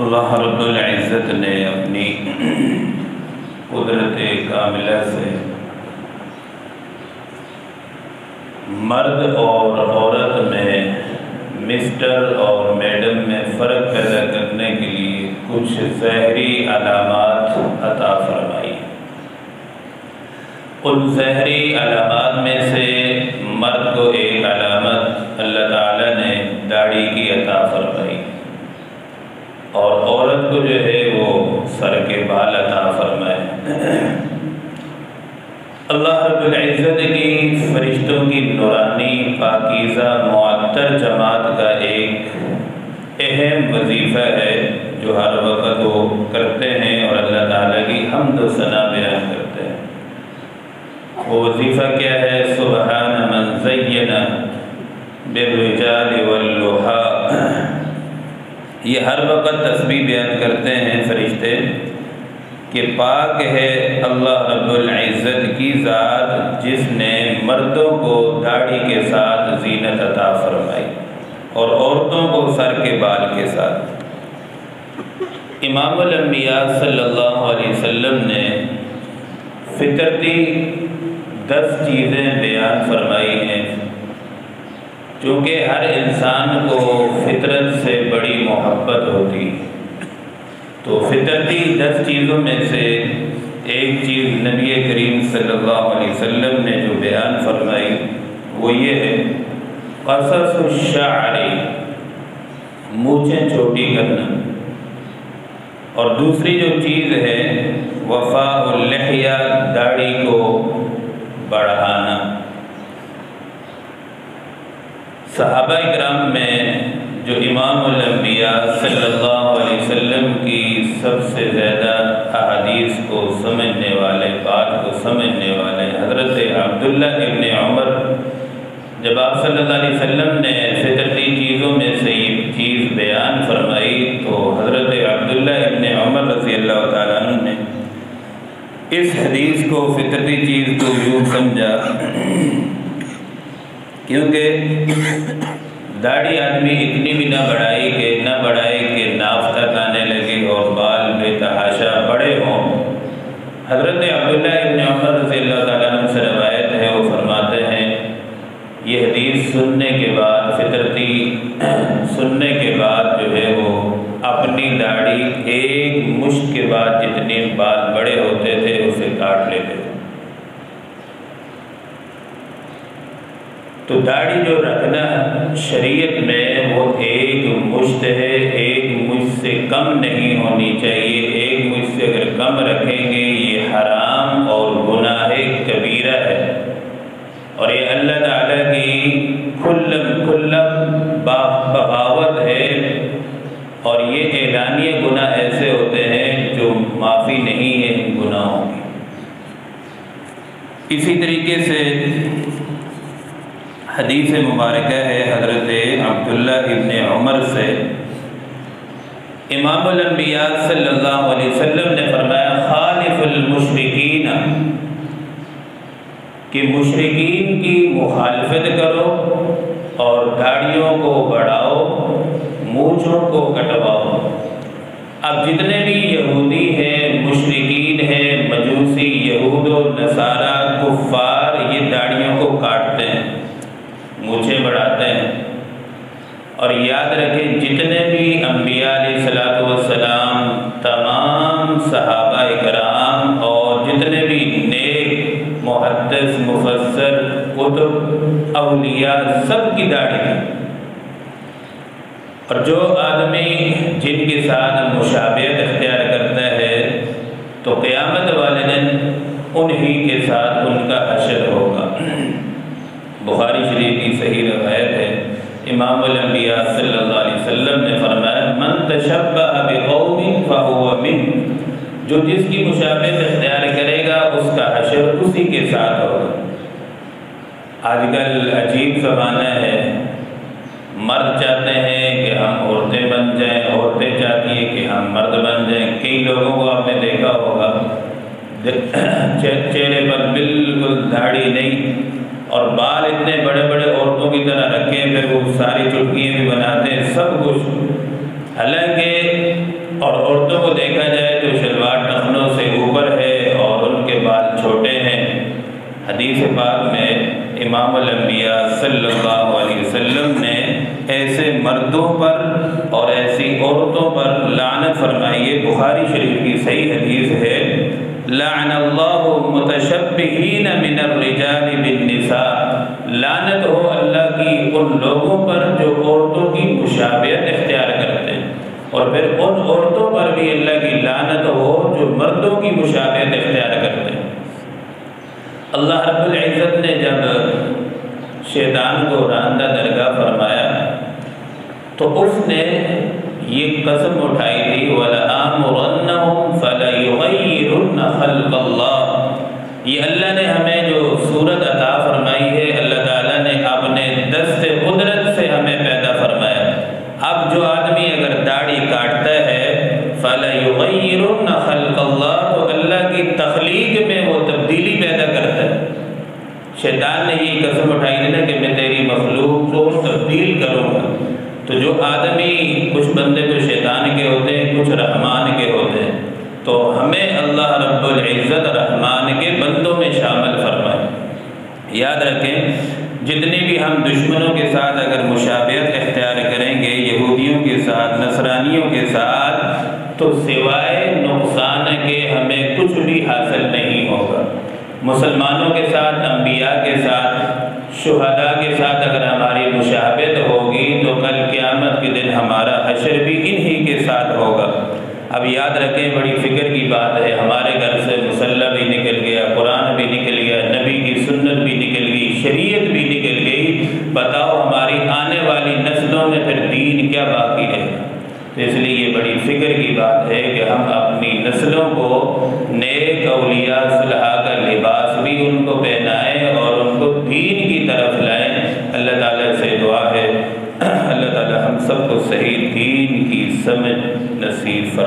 اللہ رب العزت نے اپنی قدرت کاملہ سے مرد اور عورت میں مسٹر اور میڈم میں فرق پیدا کرنے کے لیے کچھ ظاہری علامات عطا فرمائی۔ ان ظاہری علامات میں سے مرد کو ایک علامت اللہ تعالیٰ نے داڑھی کی عطا فرمائی، اور عورت کو جو ہے وہ سر کے بال عطا فرمائے۔ اللہ رب العزت کی فرشتوں کی نورانی پاکیزہ معطر جماعت کا ایک اہم وظیفہ ہے جو ہر وقت وہ کرتے ہیں اور اللہ تعالیٰ کی حمد و ثنا بیان کرتے ہیں۔ وہ وظیفہ کیا ہے؟ سبحان من زین بالرجال واللحا۔ یہ ہر وقت تسبیح بیان کرتے ہیں فرشتے کہ پاک ہے اللہ رب العزت کی ذات جس نے مردوں کو داڑھی کے ساتھ زینت عطا فرمائی اور عورتوں کو سر کے بال کے ساتھ۔ امام الانبیاء صلی اللہ علیہ وسلم نے فطرتی 10 چیزیں بیان فرمائی ہیں، چونکہ ہر انسان کو فطرت سے بڑی محبت ہوتی، تو فطرتی 10 چیزوں میں سے ایک چیز نبی کریم صلی اللہ علیہ وسلم نے جو بیان فرمائی وہ یہ ہے قصص الشعر، مونچھیں چھوٹی کرنا، اور دوسری جو چیز ہے وفاء اللحیہ، داڑھی کو بڑھانا۔ صحابہ اکرام میں جو امام الانبیاء صلی اللہ علیہ وسلم کی سب سے زیادہ احادیث کو سمجھنے والے، بات کو سمجھنے والے حضرت عبداللہ ابن عمر، جب آپ صلی اللہ علیہ وسلم نے فطرتی چیزوں میں سے یہ چیز بیان فرمائی تو حضرت عبداللہ ابن عمر رضی اللہ تعالیٰ عنہ نے اس حدیث کو فطرتی چیز کو یوں سمجھا، کیونکہ داڑھی آدمی اتنی بھی نہ بڑھائی کہ ناف تک آنے لگے اور بال بے تحاشا بڑے ہوں۔ حضرت عبداللہ ابن عمر رضی اللہ تعالیٰ عنہ سے روایت ہے، وہ فرماتے ہیں یہ حدیث سننے کے بعد، فطرتی سننے کے بعد جو ہے وہ اپنی داڑھی ایک مشت کے بعد جتنے بال بڑے ہوتے تھے اسے کاٹ لیتے تھے۔ تو داڑھی جو رکھنا شریعت میں وہ ایک مشت ہے، ایک مشت سے کم نہیں ہونی چاہیے۔ ایک مشت سے اگر کم رکھیں گے یہ حرام اور گناہ کبیرہ ہے، اور یہ اللہ تعالیٰ کی کھلم بغاوت ہے، اور یہ اعلانیہ گناہ ایسے ہوتے ہیں جو معافی نہیں ہے ان گناہوں کی۔ اسی طریقے سے حدیث مبارکہ ہے حضرت عبداللہ ابن عمر سے، امام الانبیاء صلی اللہ علیہ وسلم نے فرمایا خالف المشرکین، کہ مشرکین کی مخالفت کرو اور داڑھیوں کو بڑھاؤ، مونچھوں کو کٹواؤ۔ اب جتنے بھی یہودی ہیں، مشرکین ہیں، مجوسی، یہود و نصارہ، کفار، یہ داڑھیوں کو کاٹتے ہیں، مونچھیں بڑھاتے ہیں، اور یاد رکھیں جتنے بھی انبیاء علیہ السلام، تمام صحابہ اکرام اور جتنے بھی نیک محدث، مفسر، کتب، اولیاء، سب کی داڑھی ہے، اور جو آدمی جن کے ساتھ مشابہت اختیار کرتا ہے تو قیامت والے دن انہی کے ساتھ ان کا حشر ہوگا۔ بخاری شریف کی صحیح روایت ہے، امام الانبیاء صلی اللہ علیہ وسلم نے فرمایا من تشبہ بقوم فہو منہم، جو جس کی مشابہت اختیار کرے گا اس کا حشر اسی کے ساتھ ہوگا۔ آج کل عجیب زمانہ ہے، مرد چاہتے ہیں کہ ہم عورتیں بن جائیں، عورتیں چاہتی ہیں کہ ہم مرد بن جائیں۔ کئی لوگوں کو آپ نے دیکھا ہوگا چہرے پر بالکل داڑھی نہیں اور بال اتنے بڑے بڑے عورتوں کی طرح رکھے، پھر وہ ساری چٹکیاں بھی بناتے ہیں، سب کچھ، حالانکہ اور عورتوں کو دیکھا جائے تو شلوار ٹخنوں سے اوپر ہے اور ان کے بال چھوٹے ہیں۔ حدیث پاک میں امام الانبیاء صلی اللہ علیہ وسلم نے ایسے مردوں پر اور ایسی عورتوں پر لعنت فرمائی ہے۔ بخاری شریف کی صحیح حدیث ہے، لعن اللہ متشبہین من الرجال بالنساء، لعنت ہو اللہ کی ان لوگوں پر جو عورتوں کی مشابہت اختیار کرتے ہیں، اور پھر ان عورتوں پر بھی اللہ کی لعنت ہو جو مردوں کی مشابہت اختیار کرتے ہیں۔ اللہ رب العزت نے جب شیطان کو راندہ درگاہ فرمایا تو اس نے یہ قسم اٹھائی تھی، وَلَآمُرَنَّهُمْ فَلَيُغَيِّرُنَّ خَلْقَ اللَّهِ۔ یہ اللہ نے ہمیں جو صورت عطا فرمائی ہے، اللہ تعالیٰ نے اپنے دست قدرت سے ہمیں پیدا فرمایا۔ اب جو آدمی اگر داڑھی کاٹتا ہے فَلَيُغَيِّرُنَّ خَلْقَ اللَّهِ، تو اللہ کی تخلیق میں وہ تبدیلی پیدا کرتا ہے۔ شیطان نے یہ قسم اٹھائی تھی نا کہ میں تیری مخلوق کو تبدیل کروں گا۔ تو جو آدمی، کچھ بندے تو شیطان کے ہوتے ہیں، کچھ رحمان کے ہوتے ہیں، تو ہمیں اللہ رب العزت رحمان کے بندوں میں شامل فرمائے۔ یاد رکھیں، جتنے بھی ہم دشمنوں کے ساتھ اگر مشابہت اختیار کریں گے، یہودیوں کے ساتھ، نصرانیوں کے ساتھ، تو سوائے نقصان کے ہمیں کچھ بھی حاصل نہیں ہوگا۔ مسلمانوں کے ساتھ، انبیاء کے ساتھ، شہداء کے ساتھ اگر ہماری مشابہت ہوگی تو کل قیامت کے دن ہمارا حشر بھی انہی کے ساتھ ہوگا۔ اب یاد رکھیں، بڑی فکر کی بات ہے، ہمارے گھر سے مصلی بھی نکل گیا، قرآن بھی نکل گیا، نبی کی سنت بھی نکل گئی، شریعت بھی نکل گئی، بتاؤ ہماری آنے والی نسلوں میں پھر دین کیا باقی ہے؟ تو اس لیے یہ بڑی فکر کی بات ہے کہ ہم اپنی نسلوں کو نیک اولیاء صلحاء کا لباس بھی ان کو پہنائیں اور ان کو دین کی طرف لائیں۔ اللہ تعالیٰ سے دعا ہے اللہ تعالیٰ ہم سب کو صحیح دین کی سمجھ نصیب فرمائے۔